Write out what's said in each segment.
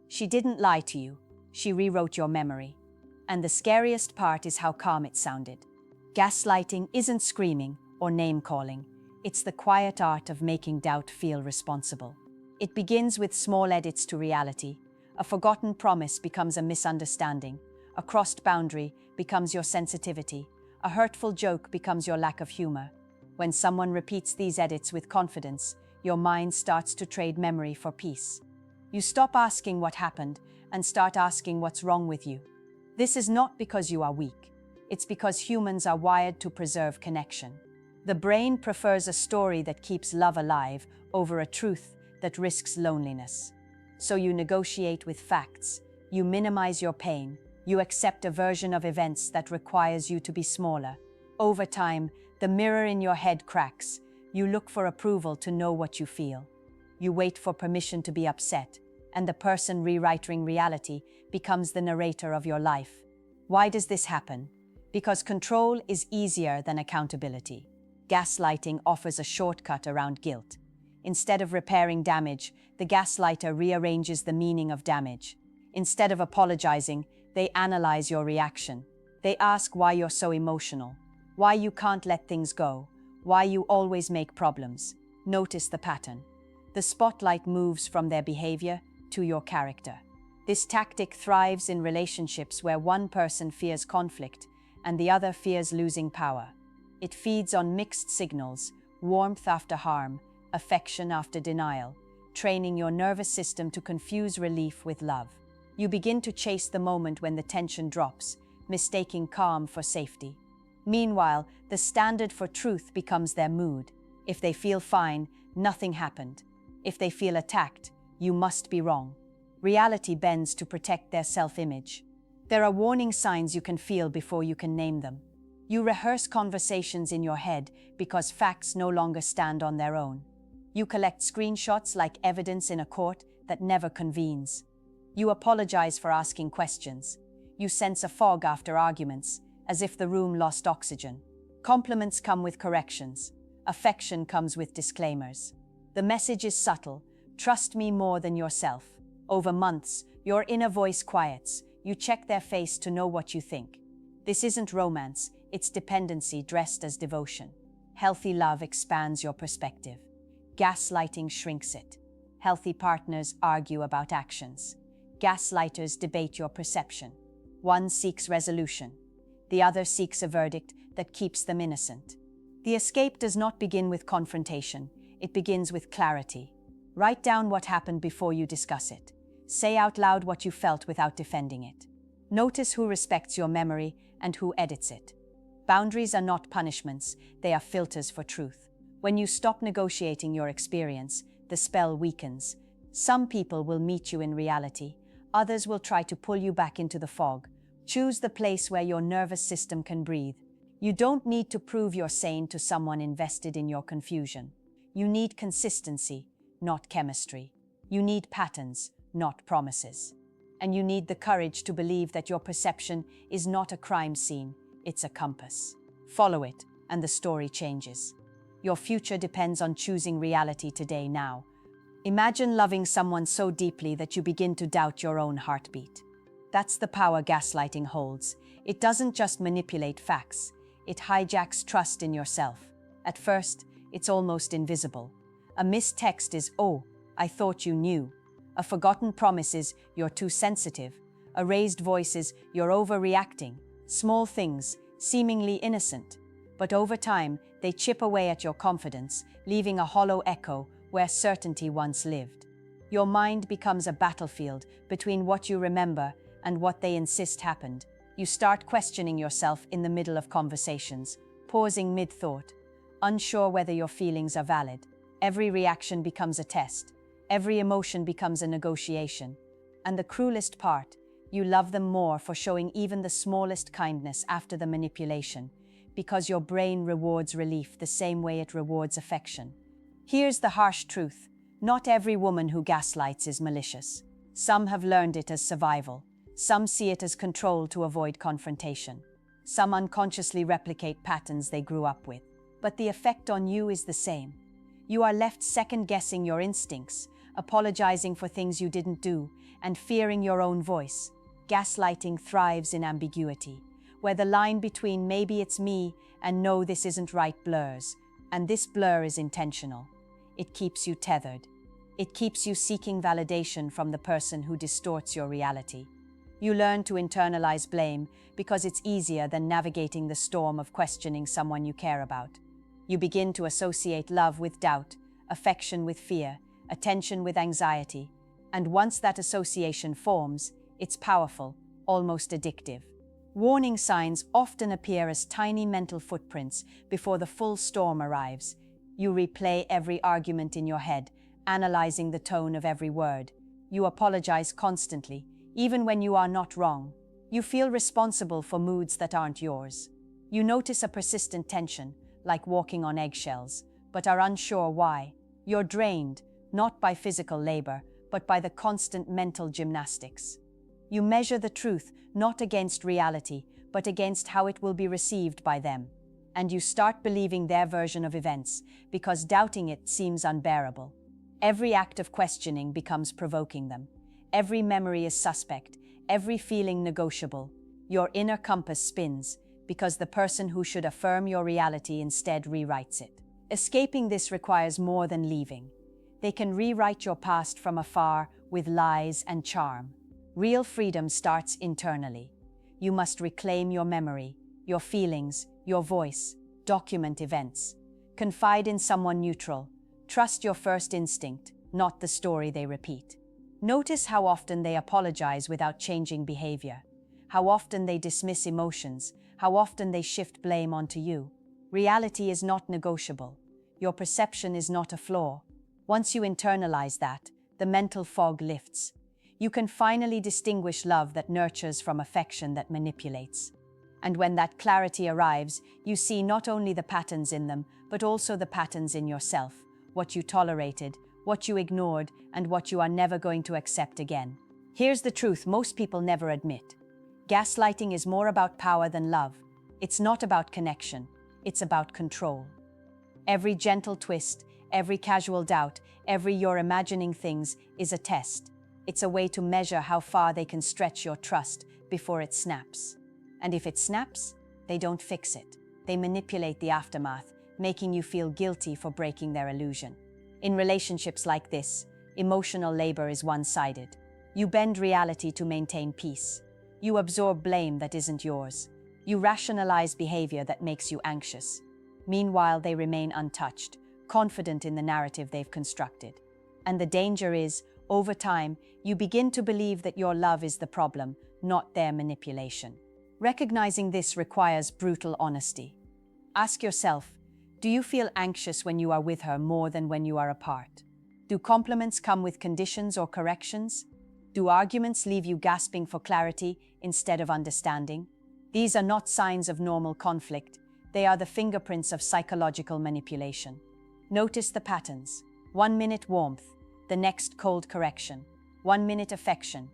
She didn't lie to you. She rewrote your memory. And the scariest part is how calm it sounded. Gaslighting isn't screaming or name-calling. It's the quiet art of making doubt feel responsible. It begins with small edits to reality. A forgotten promise becomes a misunderstanding. A crossed boundary becomes your sensitivity. A hurtful joke becomes your lack of humor. When someone repeats these edits with confidence, your mind starts to trade memory for peace. You stop asking what happened and start asking what's wrong with you. This is not because you are weak. It's because humans are wired to preserve connection. The brain prefers a story that keeps love alive over a truth that risks loneliness. So you negotiate with facts. You minimize your pain. You accept a version of events that requires you to be smaller. Over time, the mirror in your head cracks. You look for approval to know what you feel. You wait for permission to be upset, and the person rewriting reality becomes the narrator of your life. Why does this happen? Because control is easier than accountability. Gaslighting offers a shortcut around guilt. Instead of repairing damage, the gaslighter rearranges the meaning of damage. Instead of apologizing, they analyze your reaction. They ask why you're so emotional, why you can't let things go, why you always make problems. Notice the pattern. The spotlight moves from their behavior to your character. This tactic thrives in relationships where one person fears conflict and the other fears losing power. It feeds on mixed signals, warmth after harm, affection after denial, training your nervous system to confuse relief with love. You begin to chase the moment when the tension drops, mistaking calm for safety. Meanwhile, the standard for truth becomes their mood. If they feel fine, nothing happened. If they feel attacked, you must be wrong. Reality bends to protect their self-image. There are warning signs you can feel before you can name them. You rehearse conversations in your head because facts no longer stand on their own. You collect screenshots like evidence in a court that never convenes. You apologize for asking questions. You sense a fog after arguments, as if the room lost oxygen. Compliments come with corrections. Affection comes with disclaimers. The message is subtle. Trust me more than yourself. Over months, your inner voice quiets. You check their face to know what you think. This isn't romance, it's dependency dressed as devotion. Healthy love expands your perspective. Gaslighting shrinks it. Healthy partners argue about actions. Gaslighters debate your perception. One seeks resolution. The other seeks a verdict that keeps them innocent. The escape does not begin with confrontation. It begins with clarity. Write down what happened before you discuss it. Say out loud what you felt without defending it. Notice who respects your memory and who edits it. Boundaries are not punishments, they are filters for truth. When you stop negotiating your experience, the spell weakens. Some people will meet you in reality. Others will try to pull you back into the fog. Choose the place where your nervous system can breathe. You don't need to prove you're sane to someone invested in your confusion. You need consistency, not chemistry. You need patterns, not promises. And you need the courage to believe that your perception is not a crime scene, it's a compass. Follow it, and the story changes. Your future depends on choosing reality today, now. Imagine loving someone so deeply that you begin to doubt your own heartbeat. That's the power gaslighting holds. It doesn't just manipulate facts, it hijacks trust in yourself. At first, it's almost invisible. A missed text is, "Oh, I thought you knew." A forgotten promise is, "You're too sensitive." A raised voice is, "You're overreacting." Small things, seemingly innocent. But over time, they chip away at your confidence, leaving a hollow echo where certainty once lived. Your mind becomes a battlefield between what you remember and what they insist happened. You start questioning yourself in the middle of conversations, pausing mid-thought, unsure whether your feelings are valid. Every reaction becomes a test. Every emotion becomes a negotiation. And the cruelest part, you love them more for showing even the smallest kindness after the manipulation, because your brain rewards relief the same way it rewards affection. Here's the harsh truth. Not every woman who gaslights is malicious. Some have learned it as survival. Some see it as control to avoid confrontation. Some unconsciously replicate patterns they grew up with. But the effect on you is the same. You are left second-guessing your instincts, apologizing for things you didn't do, and fearing your own voice. Gaslighting thrives in ambiguity, where the line between maybe it's me and no, this isn't right blurs, and this blur is intentional. It keeps you tethered. It keeps you seeking validation from the person who distorts your reality. You learn to internalize blame because it's easier than navigating the storm of questioning someone you care about. You begin to associate love with doubt, affection with fear, attention with anxiety, and once that association forms, it's powerful, almost addictive. Warning signs often appear as tiny mental footprints before the full storm arrives. You replay every argument in your head, analyzing the tone of every word. You apologize constantly, even when you are not wrong. You feel responsible for moods that aren't yours. You notice a persistent tension, like walking on eggshells, but are unsure why. You're drained, not by physical labor, but by the constant mental gymnastics. You measure the truth not against reality, but against how it will be received by them. And you start believing their version of events, because doubting it seems unbearable. Every act of questioning becomes provoking them. Every memory is suspect, every feeling negotiable. Your inner compass spins, because the person who should affirm your reality instead rewrites it. Escaping this requires more than leaving. They can rewrite your past from afar with lies and charm. Real freedom starts internally. You must reclaim your memory, your feelings, your voice, document events. Confide in someone neutral. Trust your first instinct, not the story they repeat. Notice how often they apologize without changing behavior, how often they dismiss emotions, how often they shift blame onto you. Reality is not negotiable. Your perception is not a flaw. Once you internalize that, the mental fog lifts. You can finally distinguish love that nurtures from affection that manipulates. And when that clarity arrives, you see not only the patterns in them, but also the patterns in yourself, what you tolerated, what you ignored, and what you are never going to accept again. Here's the truth most people never admit. Gaslighting is more about power than love. It's not about connection. It's about control. Every gentle twist, every casual doubt, every "you're imagining things" is a test. It's a way to measure how far they can stretch your trust before it snaps. And if it snaps, they don't fix it. They manipulate the aftermath, making you feel guilty for breaking their illusion. In relationships like this, emotional labor is one-sided. You bend reality to maintain peace. You absorb blame that isn't yours. You rationalize behavior that makes you anxious. Meanwhile, they remain untouched, confident in the narrative they've constructed. And the danger is, over time, you begin to believe that your love is the problem, not their manipulation. Recognizing this requires brutal honesty. Ask yourself, do you feel anxious when you are with her more than when you are apart? Do compliments come with conditions or corrections? Do arguments leave you gasping for clarity instead of understanding? These are not signs of normal conflict. They are the fingerprints of psychological manipulation. Notice the patterns. 1 minute warmth, the next cold correction. 1 minute affection,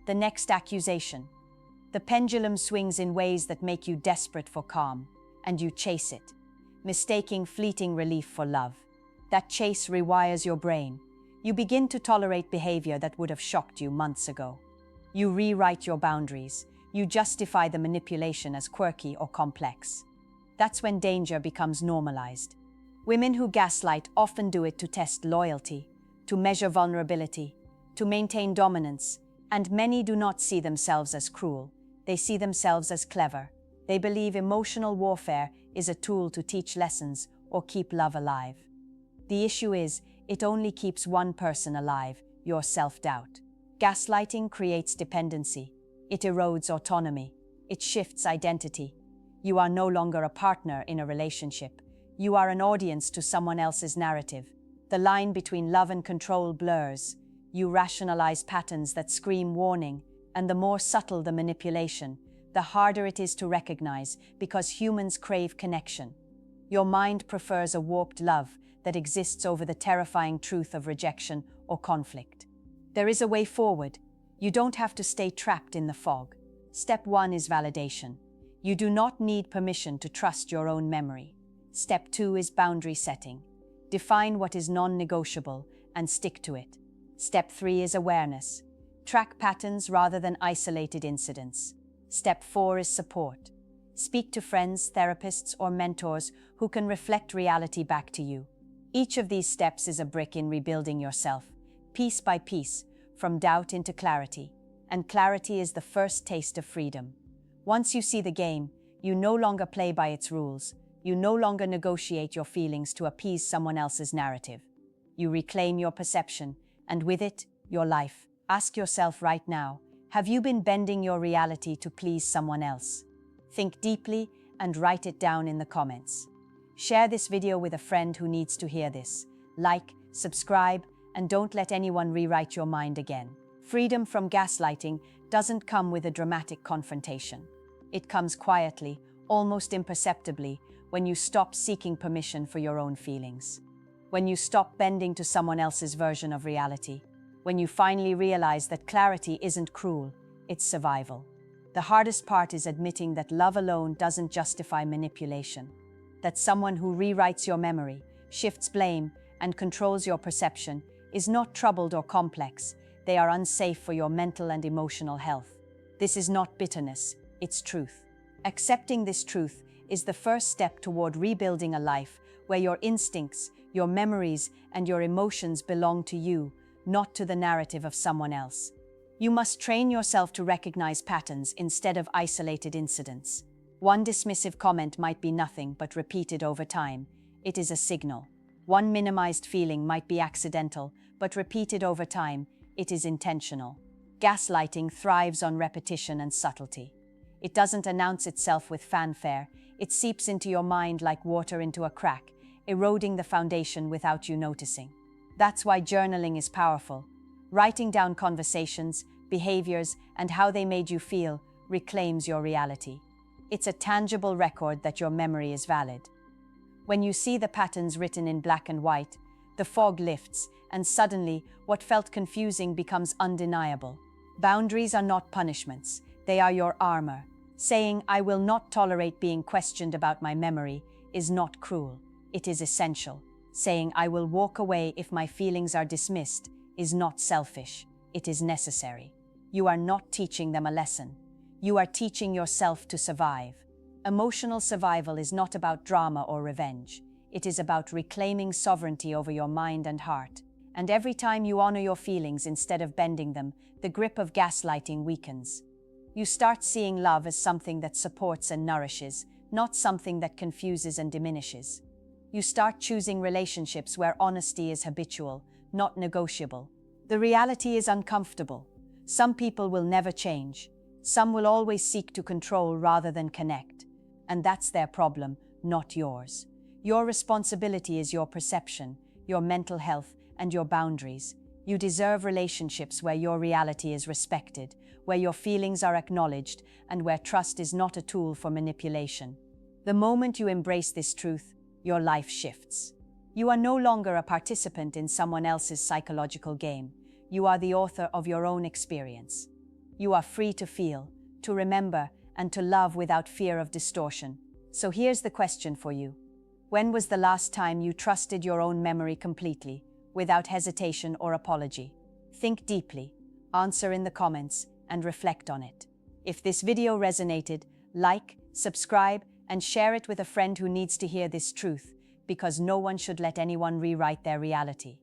the next accusation. The pendulum swings in ways that make you desperate for calm, and you chase it, mistaking fleeting relief for love. That chase rewires your brain. You begin to tolerate behavior that would have shocked you months ago. You rewrite your boundaries. You justify the manipulation as quirky or complex. That's when danger becomes normalized. Women who gaslight often do it to test loyalty, to measure vulnerability, to maintain dominance, and many do not see themselves as cruel. They see themselves as clever. They believe emotional warfare is a tool to teach lessons or keep love alive. The issue is, it only keeps one person alive, your self-doubt. Gaslighting creates dependency. It erodes autonomy. It shifts identity. You are no longer a partner in a relationship. You are an audience to someone else's narrative. The line between love and control blurs. You rationalize patterns that scream warning, and the more subtle the manipulation, the harder it is to recognize, because humans crave connection. Your mind prefers a warped love that exists over the terrifying truth of rejection or conflict. There is a way forward. You don't have to stay trapped in the fog. Step 1 is validation. You do not need permission to trust your own memory. Step 2 is boundary setting. Define what is non-negotiable and stick to it. Step 3 is awareness. Track patterns rather than isolated incidents. Step 4 is support. Speak to friends, therapists, or mentors who can reflect reality back to you. Each of these steps is a brick in rebuilding yourself, piece by piece, from doubt into clarity. And clarity is the first taste of freedom. Once you see the game, you no longer play by its rules. You no longer negotiate your feelings to appease someone else's narrative. You reclaim your perception, and with it, your life. Ask yourself right now, have you been bending your reality to please someone else? Think deeply and write it down in the comments. Share this video with a friend who needs to hear this. Like, subscribe, and don't let anyone rewrite your mind again. Freedom from gaslighting doesn't come with a dramatic confrontation. It comes quietly, almost imperceptibly, when you stop seeking permission for your own feelings. When you stop bending to someone else's version of reality. When you finally realize that clarity isn't cruel, it's survival. The hardest part is admitting that love alone doesn't justify manipulation. That someone who rewrites your memory, shifts blame, and controls your perception is not troubled or complex. They are unsafe for your mental and emotional health. This is not bitterness, it's truth. Accepting this truth is the first step toward rebuilding a life where your instincts, your memories, and your emotions belong to you, not to the narrative of someone else. You must train yourself to recognize patterns instead of isolated incidents. One dismissive comment might be nothing, but repeated over time, it is a signal. One minimized feeling might be accidental, but repeated over time, it is intentional. Gaslighting thrives on repetition and subtlety. It doesn't announce itself with fanfare. It seeps into your mind like water into a crack, eroding the foundation without you noticing. That's why journaling is powerful. Writing down conversations, behaviors, and how they made you feel reclaims your reality. It's a tangible record that your memory is valid. When you see the patterns written in black and white, the fog lifts, and suddenly what felt confusing becomes undeniable. Boundaries are not punishments, they are your armor. Saying, "I will not tolerate being questioned about my memory," is not cruel, it is essential. Saying, "I will walk away if my feelings are dismissed," is not selfish, it is necessary. You are not teaching them a lesson. You are teaching yourself to survive. Emotional survival is not about drama or revenge. It is about reclaiming sovereignty over your mind and heart. And every time you honor your feelings instead of bending them, the grip of gaslighting weakens. You start seeing love as something that supports and nourishes, not something that confuses and diminishes. You start choosing relationships where honesty is habitual, not negotiable. The reality is uncomfortable. Some people will never change. Some will always seek to control rather than connect. And that's their problem, not yours. Your responsibility is your perception, your mental health, and your boundaries. You deserve relationships where your reality is respected, where your feelings are acknowledged, and where trust is not a tool for manipulation. The moment you embrace this truth, your life shifts. You are no longer a participant in someone else's psychological game. You are the author of your own experience. You are free to feel, to remember, and to love without fear of distortion. So here's the question for you. When was the last time you trusted your own memory completely, without hesitation or apology? Think deeply, answer in the comments, and reflect on it. If this video resonated, like, subscribe, and share it with a friend who needs to hear this truth, because no one should let anyone rewrite their reality.